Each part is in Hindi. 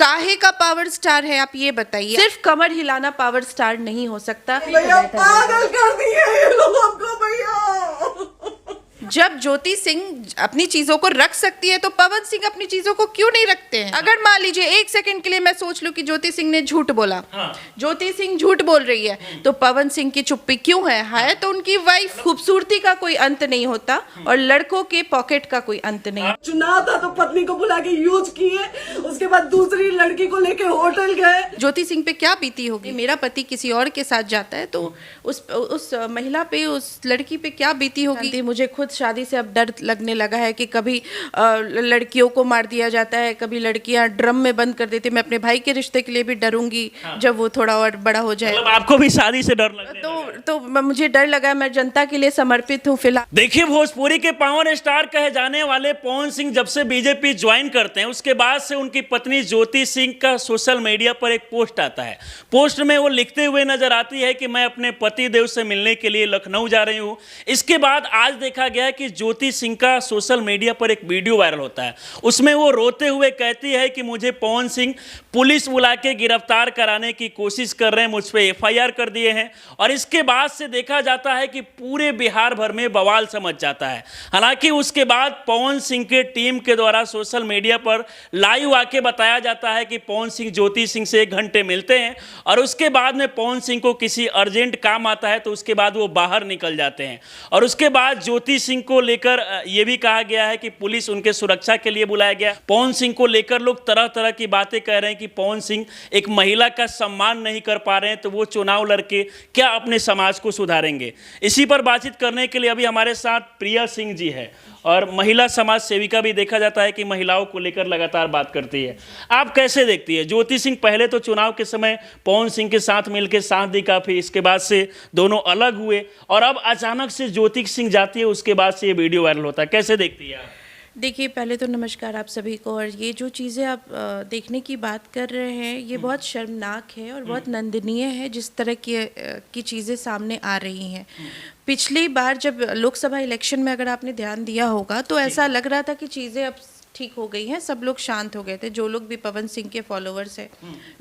काहे का पावर स्टार है आप ये बताइए। सिर्फ कमर हिलाना पावर स्टार नहीं हो सकता। भैया पागल कर दिए ये लोग हमको भैया। जब ज्योति सिंह अपनी चीजों को रख सकती है तो पवन सिंह अपनी चीजों को क्यों नहीं रखते हैं? अगर मान लीजिए एक सेकंड के लिए मैं सोच लूं कि ज्योति सिंह ने झूठ बोला, ज्योति सिंह झूठ बोल रही है, तो पवन सिंह की चुप्पी क्यों है तो उनकी वाइफ। खूबसूरती का कोई अंत नहीं होता और लड़कों के पॉकेट का कोई अंत नहीं। चुनाव था तो पत्नी को बुला के यूज किए, उसके बाद दूसरी लड़की को लेके होटल गए। ज्योति सिंह पे क्या बीती होगी? मेरा पति किसी और के साथ जाता है तो उस महिला पे, उस लड़की पे क्या बीती होगी? मुझे खुद शादी से अब डर लगने लगा है कि कभी लड़कियों को मार दिया जाता है, कभी लड़कियां ड्रम में बंद कर देती। मैं अपने भाई के रिश्ते के लिए भी डरूंगी जब वो थोड़ा और बड़ा हो जाए। मतलब आपको भी शादी से डर लगने तो मुझे डर लगा। मैं जनता के लिए समर्पित हूँ फिलहाल। देखिए, भोजपुरी के पावर स्टार कहे जाने वाले पवन सिंह जब से बीजेपी ज्वाइन करते हैं उसके बाद से उनकी पत्नी ज्योति सिंह का सोशल मीडिया पर एक पोस्ट आता है। पोस्ट में वो लिखते हुए नजर आती है कि मैं अपने पति देव से मिलने के लिए लखनऊ जा रही हूँ। इसके बाद आज देखा गया है कि ज्योति सिंह का सोशल मीडिया पर एक वीडियो वायरल होता है। उसमें वो रोते हुए कहती है कि मुझे पवन सिंह पुलिस बुला के गिरफ्तार कराने की कोशिश कर रहे हैं, मुझ पर एफआईआर कर दिए हैं। और इसके बाद से देखा जाता है कि पूरे बिहार भर में बवाल समझ जाता है। हालांकि उसके बाद पवन सिंह के टीम के द्वारा सोशल मीडिया पर लाइव आके बताया जाता है कि पवन सिंह ज्योति सिंह से 1 घंटे मिलते हैं और उसके बाद में पवन सिंह को किसी अर्जेंट काम आता है तो उसके बाद वो बाहर निकल जाते हैं। और उसके बाद ज्योति सिंह को लेकर यह भी कहा गया है कि पुलिस उनके सुरक्षा के लिए बुलाया गया। पवन सिंह को लेकर लोग तरह तरह की बातें कह रहे हैं कि पवन सिंह एक महिला का सम्मान नहीं कर पा रहे हैं तो वो चुनाव लड़के क्या अपने समाज को सुधारेंगे। इसी पर बातचीत करने के लिए अभी हमारे साथ प्रिया सिंह जी है और महिला समाज सेविका भी देखा जाता है कि महिलाओं को लेकर लगातार बात करती है। आप कैसे देखती है? ज्योति सिंह पहले तो चुनाव के समय पवन सिंह के साथ मिलकर साथ दी काफ़ी, इसके बाद से दोनों अलग हुए और अब अचानक से ज्योति सिंह जाती है, उसके बाद से ये वीडियो वायरल होता है। कैसे देखती है आप? देखिए, पहले तो नमस्कार आप सभी को। और ये जो चीज़ें आप देखने की बात कर रहे हैं ये बहुत शर्मनाक है और बहुत निंदनीय है जिस तरह की चीज़ें सामने आ रही हैं। पिछली बार जब लोकसभा इलेक्शन में अगर आपने ध्यान दिया होगा तो ऐसा लग रहा था कि चीज़ें अब ठीक हो गई हैं, सब लोग शांत हो गए थे। जो लोग भी पवन सिंह के फॉलोअर्स हैं,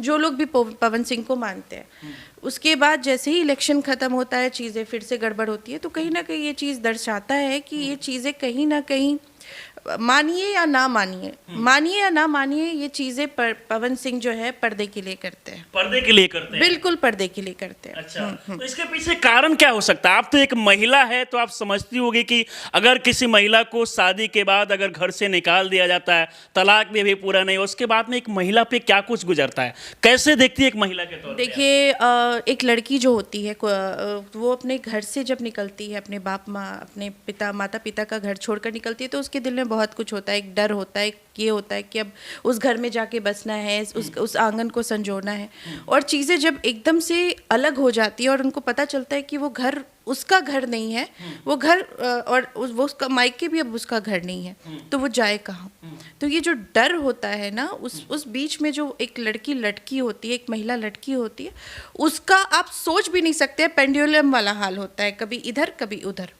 जो लोग भी पवन सिंह को मानते हैं, उसके बाद जैसे ही इलेक्शन ख़त्म होता है चीज़ें फिर से गड़बड़ होती है। तो कहीं ना कहीं ये चीज़ दर्शाता है कि ये चीज़ें कहीं ना कहीं, मानिए या ना मानिए, ये चीजें पवन सिंह जो है पर्दे के लिए करते हैं। पर्दे के लिए करते हैं? बिल्कुल पर्दे के लिए करते हैं। अच्छा, तो इसके पीछे कारण क्या हो सकता है? आप तो एक महिला है तो आप समझती होगी कि अगर किसी महिला को शादी के बाद अगर घर से निकाल दिया जाता है, तलाक भी पूरा नहीं, उसके बाद में एक महिला पे क्या कुछ गुजरता है, कैसे देखती है एक महिला के तौर पे? देखिए, एक लड़की जो होती है वो अपने घर से जब निकलती है, अपने बाप माँ, अपने माता पिता का घर छोड़कर निकलती है तो उसके दिल में बहुत कुछ होता है। एक डर होता है, ये होता है कि अब उस घर में जाके बसना है, उस आंगन को संजोना है। और चीज़ें जब एकदम से अलग हो जाती है और उनको पता चलता है कि वो घर उसका घर नहीं है, वो घर और वो उसका मायके भी अब उसका घर नहीं है, तो वो जाए कहाँ? तो ये जो डर होता है ना, उस बीच में जो एक लड़की लटकी होती है, एक महिला लटकी होती है, उसका आप सोच भी नहीं सकते। पेंडुलम वाला हाल होता है, कभी इधर कभी उधर।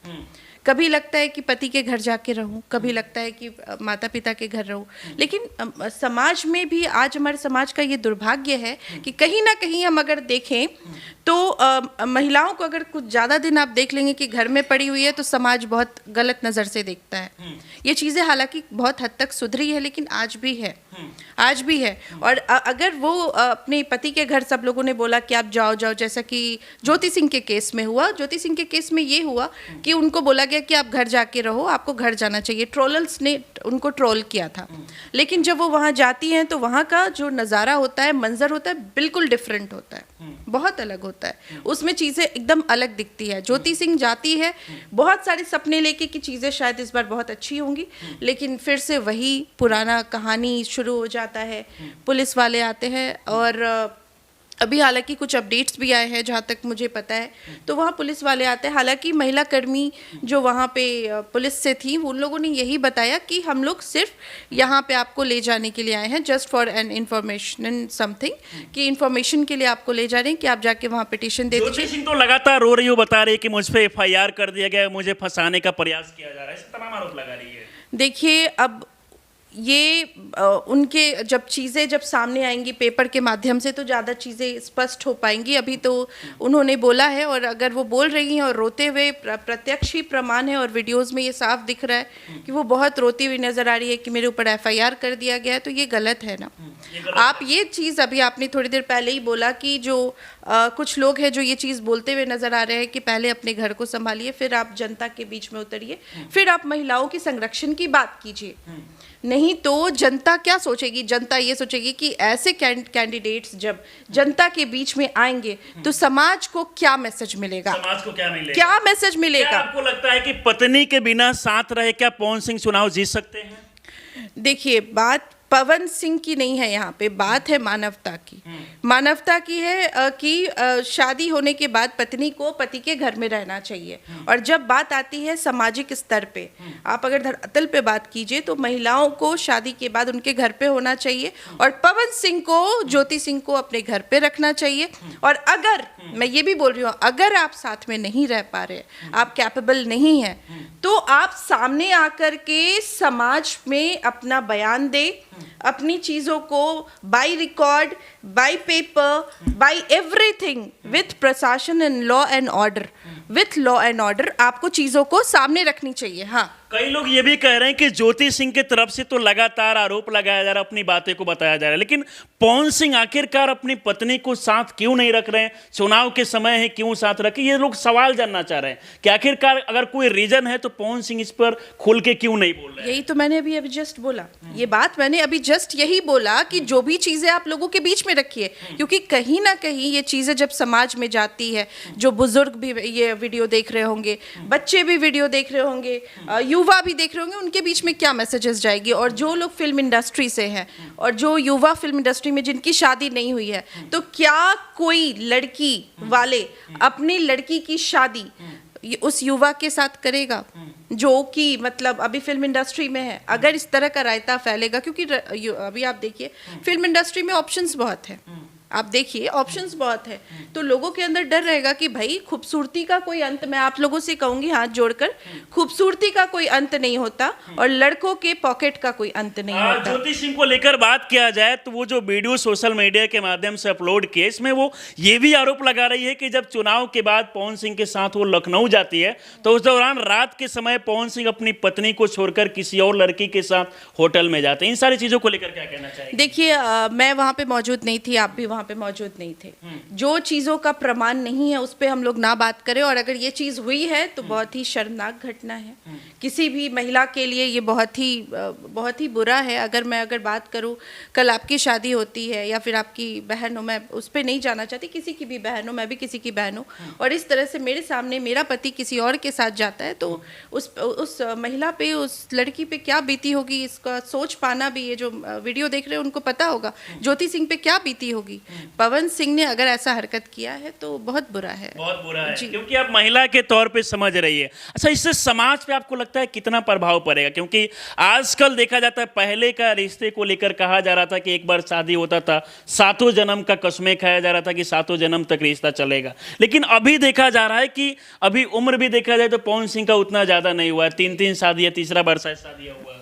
कभी लगता है कि पति के घर जाके रहूं, कभी लगता है कि माता पिता के घर रहूं। लेकिन समाज में भी आज हमारे समाज का ये दुर्भाग्य है कि कहीं ना कहीं हम अगर देखें तो महिलाओं को अगर कुछ ज़्यादा दिन आप देख लेंगे कि घर में पड़ी हुई है तो समाज बहुत गलत नज़र से देखता है। ये चीज़ें हालांकि बहुत हद तक सुधरी है लेकिन आज भी है, आज भी है। और अगर वो अपने पति के घर, सब लोगों ने बोला कि आप जाओ, जैसा कि ज्योति सिंह के केस में हुआ। ज्योति सिंह के केस में ये हुआ कि उनको बोला गया कि आप घर जाके रहो, आपको घर जाना चाहिए। ट्रोलर्स ने उनको ट्रोल किया था। लेकिन जब वो वहाँ जाती हैं तो वहाँ का जो नज़ारा होता है, मंजर होता है, बिल्कुल डिफरेंट होता है, बहुत अलग होता है। उसमें चीज़ें एकदम अलग दिखती है। ज्योति सिंह जाती है, बहुत सारे सपने लेके कि चीज़ें शायद इस बार बहुत अच्छी होंगी, लेकिन फिर से वही पुराना कहानी शुरू हो जाता है। पुलिस वाले आते हैं और अभी हालांकि कुछ अपडेट्स भी आए हैं जहाँ तक मुझे पता है, तो वहाँ पुलिस वाले आते हैं। हालांकि महिला कर्मी जो वहाँ पे पुलिस से थी उन लोगों ने यही बताया कि हम लोग सिर्फ यहाँ पे आपको ले जाने के लिए आए हैं, just for an information something, कि इन्फॉर्मेशन के लिए आपको ले जा रहे हैं कि आप जाके वहाँ पिटीशन दे दीजिए। सिंह तो लगातार रो रही हो, बता रही है कि मुझ पर एफआईआर कर दिया गया है, मुझे फंसाने का प्रयास किया जा रहा है, तमाम आरोप लगा रही है। देखिए, अब ये उनके जब चीज़ें जब सामने आएंगी पेपर के माध्यम से तो ज़्यादा चीज़ें स्पष्ट हो पाएंगी। अभी तो उन्होंने बोला है, और अगर वो बोल रही हैं और रोते हुए, प्रत्यक्ष ही प्रमाण है और वीडियोस में ये साफ दिख रहा है कि वो बहुत रोती हुई नज़र आ रही है कि मेरे ऊपर FIR कर दिया गया है, तो ये गलत है ना। आप ये चीज़ अभी आपने थोड़ी देर पहले ही बोला कि जो कुछ लोग हैं जो ये चीज़ बोलते हुए नज़र आ रहे हैं कि पहले अपने घर को संभालिए, फिर आप जनता के बीच में उतरिए, फिर आप महिलाओं के संरक्षण की बात कीजिए। नहीं तो जनता क्या सोचेगी? जनता ये सोचेगी कि ऐसे कैंडिडेट्स जब जनता के बीच में आएंगे तो समाज को क्या मैसेज मिलेगा? समाज को क्या मिलेगा? क्या मैसेज मिलेगा? क्या आपको लगता है कि पत्नी के बिना साथ रहे क्या पवन सिंह चुनाव जीत सकते हैं? देखिए, बात पवन सिंह की नहीं है, यहाँ पे बात है मानवता की। मानवता की है कि शादी होने के बाद पत्नी को पति के घर में रहना चाहिए। और जब बात आती है सामाजिक स्तर पे, आप अगर धरातल पे बात कीजिए तो महिलाओं को शादी के बाद उनके घर पे होना चाहिए, और पवन सिंह को, ज्योति सिंह को अपने घर पे रखना चाहिए। और अगर मैं ये भी बोल रही हूँ, अगर आप साथ में नहीं रह पा रहे, आप कैपेबल नहीं है, तो आप सामने आकर के समाज में अपना बयान दे, अपनी चीजों को by record, by paper, by everything, with प्रशासन and law and order, with law and order आपको चीजों को सामने रखनी चाहिए। हाँ, कई लोग ये भी कह रहे हैं कि ज्योति सिंह की तरफ से तो लगातार आरोप लगाया जा रहा है, अपनी बातें को बताया जा रहा है, लेकिन पवन सिंह आखिरकार अपनी पत्नी को साथ क्यों नहीं रख रहे हैं? चुनाव के समय है, क्यों साथ रखे? ये लोग सवाल जानना चाह रहे हैं कि आखिरकार अगर कोई रीजन है तो पवन सिंह इस पर खुल के क्यों नहीं बोल रहे हैं? यही तो मैंने अभी जस्ट बोला, ये बात मैंने अभी जस्ट यही बोला कि जो भी चीजें आप लोगों के बीच में रखिए, क्योंकि कहीं ना कहीं ये चीजें जब समाज में जाती है, जो बुजुर्ग भी ये वीडियो देख रहे होंगे, बच्चे भी वीडियो देख रहे होंगे, युवा भी देख रहे होंगे, उनके बीच में क्या मैसेजेस जाएगी। और जो लोग फिल्म इंडस्ट्री से हैं और जो युवा फिल्म इंडस्ट्री में जिनकी शादी नहीं हुई है, तो क्या कोई लड़की वाले अपनी लड़की की शादी उस युवा के साथ करेगा जो कि मतलब अभी फिल्म इंडस्ट्री में है? अगर इस तरह का रायता फैलेगा, क्योंकि अभी आप देखिए फिल्म इंडस्ट्री में ऑप्शंस बहुत है, आप देखिए ऑप्शंस बहुत है, तो लोगों के अंदर डर रहेगा कि भाई खूबसूरती का कोई अंत, मैं आप लोगों से कहूंगी हाथ जोड़कर, खूबसूरती का कोई अंत नहीं होता और लड़कों के पॉकेट का कोई अंत नहीं होता। ज्योति सिंह को लेकर बात किया जाए तो वो जो वीडियो सोशल मीडिया के माध्यम से अपलोड किए, इसमें वो ये भी आरोप लगा रही है कि जब चुनाव के बाद पवन सिंह के साथ वो लखनऊ जाती है तो उस दौरान रात के समय पवन सिंह अपनी पत्नी को छोड़कर किसी और लड़की के साथ होटल में जाते हैं। इन सारी चीजों को लेकर क्या कहना चाहिए? देखिए, मैं वहां पे मौजूद नहीं थी, आप भी वहां पे मौजूद नहीं थे। जो चीजों का प्रमाण नहीं है उस पे हम लोग ना बात करें, और अगर ये चीज हुई है तो बहुत ही शर्मनाक घटना है, किसी भी महिला के लिए ये बहुत ही बुरा है। अगर बात करूं, कल आपकी शादी होती है या फिर आपकी बहन हो, मैं उस पे नहीं जाना चाहती, किसी की भी बहन हो, मैं भी किसी की बहन हूं, और इस तरह से मेरे सामने मेरा पति किसी और के साथ जाता है तो उस महिला पे, उस लड़की पे क्या बीती होगी, इसका सोच पाना भी, ये जो वीडियो देख रहे हैं उनको पता होगा ज्योति सिंह पे क्या बीती होगी। पवन सिंह ने अगर ऐसा हरकत किया है तो बहुत बुरा है, बहुत बुरा है, क्योंकि आप महिला के तौर पे समझ रही है। अच्छा, इससे समाज पे आपको लगता है कितना प्रभाव पड़ेगा? क्योंकि आजकल देखा जाता है, पहले का रिश्ते को लेकर कहा जा रहा था कि एक बार शादी होता था, 7 जन्म का कसमें खाया जा रहा था कि 7 जन्म तक रिश्ता चलेगा, लेकिन अभी देखा जा रहा है कि अभी उम्र भी देखा जाए तो पवन सिंह का उतना ज्यादा नहीं हुआ है, 3 शादी, तीसरा बार शायद शादी हुआ।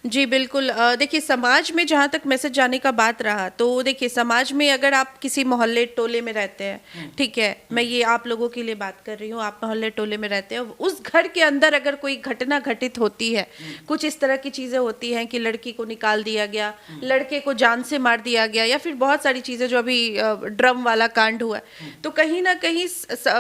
जी बिल्कुल। देखिए, समाज में जहाँ तक मैसेज जाने का बात रहा, तो देखिए समाज में अगर आप किसी मोहल्ले टोले में रहते हैं, ठीक है, मैं ये आप लोगों के लिए बात कर रही हूँ, आप मोहल्ले टोले में रहते हैं, उस घर के अंदर अगर कोई घटना घटित होती है, कुछ इस तरह की चीज़ें होती हैं कि लड़की को निकाल दिया गया, लड़के को जान से मार दिया गया, या फिर बहुत सारी चीज़ें जो अभी ड्रम वाला कांड हुआ, तो कहीं ना कहीं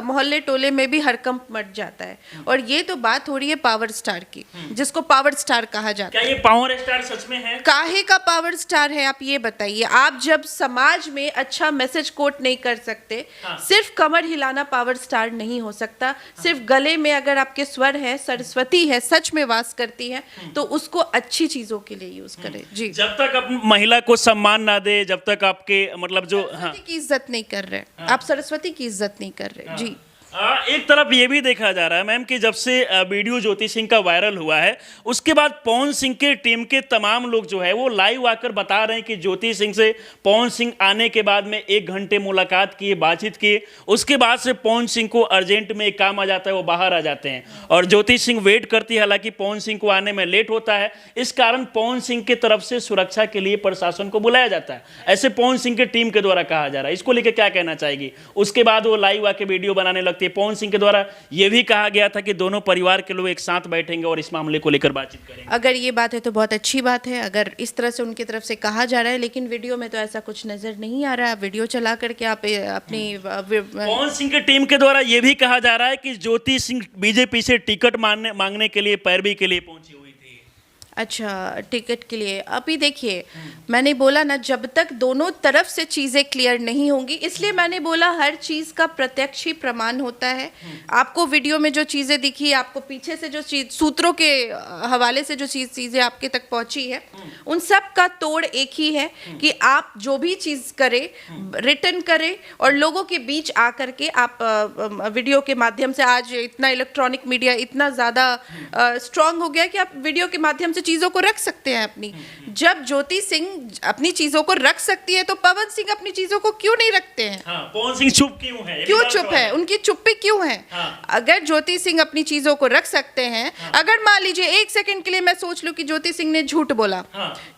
मोहल्ले टोले में भी हड़कंप मच जाता है। और ये तो बात हो रही है पावर स्टार की, जिसको पावर स्टार कहा जाता है। पावर स्टार सच में है? काहे का पावर स्टार है, आप ये बताइए। आप जब समाज में अच्छा मैसेज कोट नहीं कर सकते, सिर्फ कमर हिलाना पावर स्टार नहीं हो सकता। सिर्फ गले में अगर आपके स्वर है, सरस्वती है, सच में वास करती है, तो उसको अच्छी चीजों के लिए यूज करें। जी, जब तक आप महिला को सम्मान ना दे, जब तक आपके मतलब जो सरस्वती की इज्जत नहीं कर रहे, आप सरस्वती की इज्जत नहीं कर रहे। जी, एक तरफ ये भी देखा जा रहा है मैम कि जब से वीडियो ज्योति सिंह का वायरल हुआ है उसके बाद पवन सिंह के टीम के तमाम लोग जो है वो लाइव आकर बता रहे हैं कि ज्योति सिंह से पवन सिंह आने के बाद में 1 घंटे मुलाकात किए, बातचीत किए, उसके बाद से पवन सिंह को अर्जेंट में एक काम आ जाता है, वो बाहर आ जाते हैं और ज्योति सिंह वेट करती है। हालांकि पवन सिंह को आने में लेट होता है, इस कारण पवन सिंह की तरफ से सुरक्षा के लिए प्रशासन को बुलाया जाता है, ऐसे पवन सिंह के टीम के द्वारा कहा जा रहा है। इसको लेकर क्या कहना चाहेगी? उसके बाद वो लाइव आके वीडियो बनाने लगती है। पवन सिंह के द्वारा यह भी कहा गया था कि दोनों परिवार के लोग एक साथ बैठेंगे और इस मामले को लेकर बातचीत करेंगे। अगर ये बात है तो बहुत अच्छी बात है, अगर इस तरह से उनकी तरफ से कहा जा रहा है, लेकिन वीडियो में तो ऐसा कुछ नजर नहीं आ रहा है। वीडियो चला करके आप अपनी पवन सिंह की टीम के द्वारा यह भी कहा जा रहा है कि ज्योति सिंह बीजेपी से टिकट मांगने के लिए, पैरवी के लिए पहुंची हुई थी। अच्छा, टिकट के लिए। अभी देखिए, मैंने बोला ना, जब तक दोनों तरफ से चीज़ें क्लियर नहीं होंगी, इसलिए मैंने बोला हर चीज़ का प्रत्यक्ष ही प्रमाण होता है। आपको वीडियो में जो चीज़ें दिखी, आपको पीछे से जो चीज सूत्रों के हवाले से जो चीज़ें आपके तक पहुंची है, उन सब का तोड़ एक ही है कि आप जो भी चीज़ करें, रिटर्न करें और लोगों के बीच आकर के आप वीडियो के माध्यम से, आज इतना इलेक्ट्रॉनिक मीडिया इतना ज़्यादा स्ट्रांग हो गया कि आप वीडियो के माध्यम से चीजों को रख सकते हैं अपनी। जब ज्योति सिंह अपनी चीजों को रख सकती है तो पवन सिंह अपनी चीजों को क्यों नहीं रखते हैं? पवन सिंह चुप क्यों है? क्यों चुप है? उनकी चुप्पी क्यों है? अगर ज्योति सिंह अपनी चीजों को रख सकते हैं, अगर मान लीजिए 1 सेकंड के लिए मैं सोच लूं कि ज्योति सिंह ने झूठ बोला,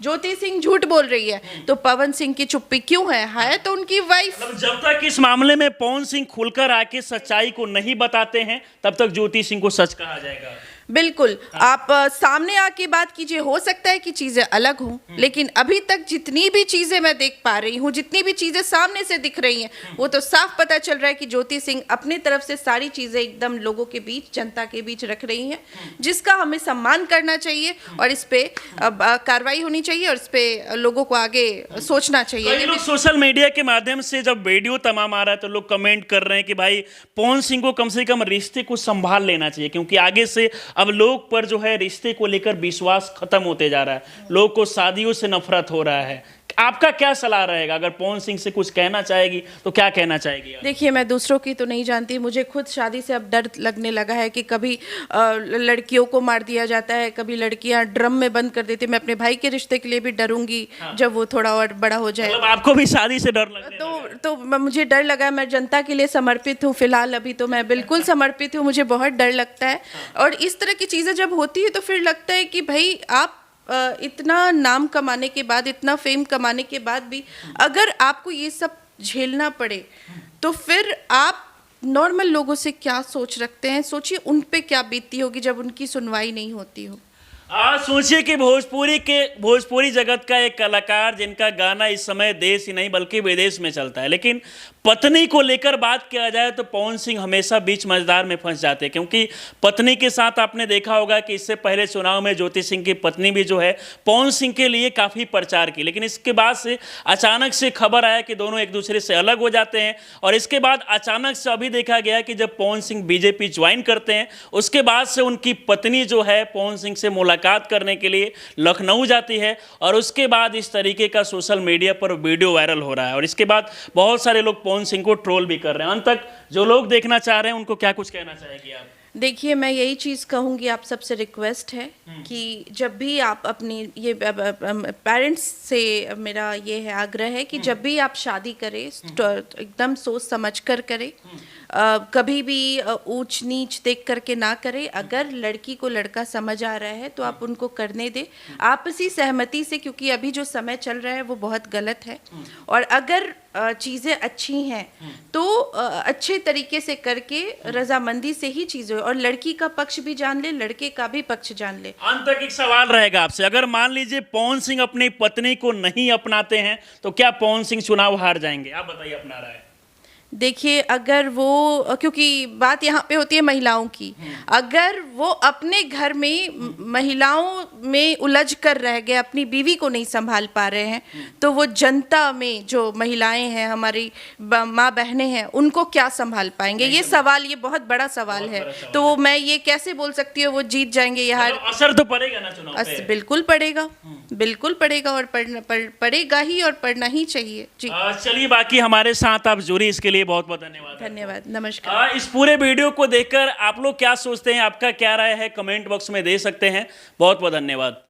ज्योति सिंह झूठ बोल रही है, तो पवन सिंह की चुप्पी क्यों है तो उनकी वाइफ। जब तक इस मामले में पवन सिंह खुलकर आके सच्चाई को नहीं बताते हैं, तब तक ज्योति सिंह को सच कहा जाएगा। बिल्कुल, आप सामने आके बात कीजिए, हो सकता है कि चीजें अलग हों, लेकिन अभी तक जितनी भी चीजें मैं देख पा रही हूँ, जितनी भी चीजें सामने से दिख रही हैं, वो तो साफ पता चल रहा है कि ज्योति सिंह अपनी तरफ से सारी चीजें एकदम लोगों के बीच, जनता के बीच रख रही हैं, जिसका हमें सम्मान करना चाहिए और इस पे कार्रवाई होनी चाहिए और इस पे लोगों को आगे सोचना चाहिए। कई लोग सोशल मीडिया के माध्यम से जब वीडियो तमाम आ रहा है तो लोग कमेंट कर रहे हैं कि भाई पवन सिंह को कम से कम रिश्ते को संभाल लेना चाहिए, क्योंकि आगे से अब लोग पर जो है रिश्ते को लेकर विश्वास खत्म होते जा रहा है, लोग को शादियों से नफरत हो रहा है। आपका क्या सलाह रहेगा? अगर पवन सिंह से कुछ कहना चाहेगी तो क्या कहना चाहेगी? देखिए, मैं दूसरों की तो नहीं जानती, मुझे खुद शादी से अब डर लगने लगा है कि कभी लड़कियों को मार दिया जाता है, कभी लड़कियां ड्रम में बंद कर देती। मैं अपने भाई के रिश्ते के लिए भी डरूंगी जब वो थोड़ा और बड़ा हो जाए। मतलब आपको भी शादी से डर लगने लगा? तो मुझे डर लगा। मैं जनता के लिए समर्पित हूँ फिलहाल, अभी तो मैं बिल्कुल समर्पित हूँ, मुझे बहुत डर लगता है। और इस तरह की चीज़ें जब होती है तो फिर लगता है कि भाई आप इतना नाम कमाने के बाद, इतना फेम कमाने के बाद भी अगर आपको ये सब झेलना पड़े तो फिर आप नॉर्मल लोगों से क्या सोच रखते हैं? सोचिए उन पे क्या बीतती होगी जब उनकी सुनवाई नहीं होती हो। सोचिए कि भोजपुरी जगत का एक कलाकार जिनका गाना इस समय देश ही नहीं बल्कि विदेश में चलता है, लेकिन पत्नी को लेकर बात किया जाए तो पवन सिंह हमेशा बीच मझधार में फंस जाते हैं। क्योंकि पत्नी के साथ आपने देखा होगा कि इससे पहले चुनाव में ज्योति सिंह की पत्नी भी जो है पवन सिंह के लिए काफ़ी प्रचार की, लेकिन इसके बाद से अचानक से खबर आया कि दोनों एक दूसरे से अलग हो जाते हैं। और इसके बाद अचानक से अभी देखा गया कि जब पवन सिंह बीजेपी ज्वाइन करते हैं, उसके बाद से उनकी पत्नी जो है पवन सिंह से मुलाकात करने के लिए लखनऊ जाती है और उसके बाद इस तरीके का सोशल मीडिया पर वीडियो वायरल हो रहा है। और इसके बाद बहुत सारे लोग पवन सिंह को ट्रोल भी कर रहे हैं। अंत तक जो लोग देखना चाह रहे हैं उनको क्या कुछ कहना चाहेगी आप? देखिए, मैं यही चीज़ कहूँगी, आप सबसे रिक्वेस्ट है कि जब भी आप अपनी ये पेरेंट्स से मेरा ये है आग्रह है कि जब भी आप शादी करें तो एकदम सोच समझ कर करें, कभी भी ऊंच नीच देख करके ना करें। अगर लड़की को लड़का समझ आ रहा है तो आप उनको करने दें आपसी सहमति से, क्योंकि अभी जो समय चल रहा है वो बहुत गलत है। और अगर चीज़ें अच्छी हैं तो अच्छे तरीके से करके रजामंदी से ही चीज़ें, और लड़की का पक्ष भी जान ले, लड़के का भी पक्ष जान ले। अंत तक एक सवाल रहेगा आपसे, अगर मान लीजिए पवन सिंह अपनी पत्नी को नहीं अपनाते हैं तो क्या पवन सिंह चुनाव हार जाएंगे? आप बताइए अपना राय। देखिए, अगर वो, क्योंकि बात यहाँ पे होती है महिलाओं की, अगर वो अपने घर में महिलाओं में उलझ कर रह गए, अपनी बीवी को नहीं संभाल पा रहे हैं, तो वो जनता में जो महिलाएं हैं, हमारी माँ बहनें हैं, उनको क्या संभाल पाएंगे? ये सवाल, ये बहुत बड़ा सवाल है। तो मैं ये कैसे बोल सकती हूँ वो जीत जाएंगे या हार? असर तो पड़ेगा ना चुनाव पे? बिल्कुल पड़ेगा। बिल्कुल पढ़ेगा और पढ़ेगा ही और पढ़ना ही चाहिए जी। चलिए, बाकी हमारे साथ आप जुड़ी, इसके लिए बहुत बहुत धन्यवाद। धन्यवाद, नमस्कार। इस पूरे वीडियो को देखकर आप लोग क्या सोचते हैं, आपका क्या राय है, कमेंट बॉक्स में दे सकते हैं। बहुत बहुत धन्यवाद।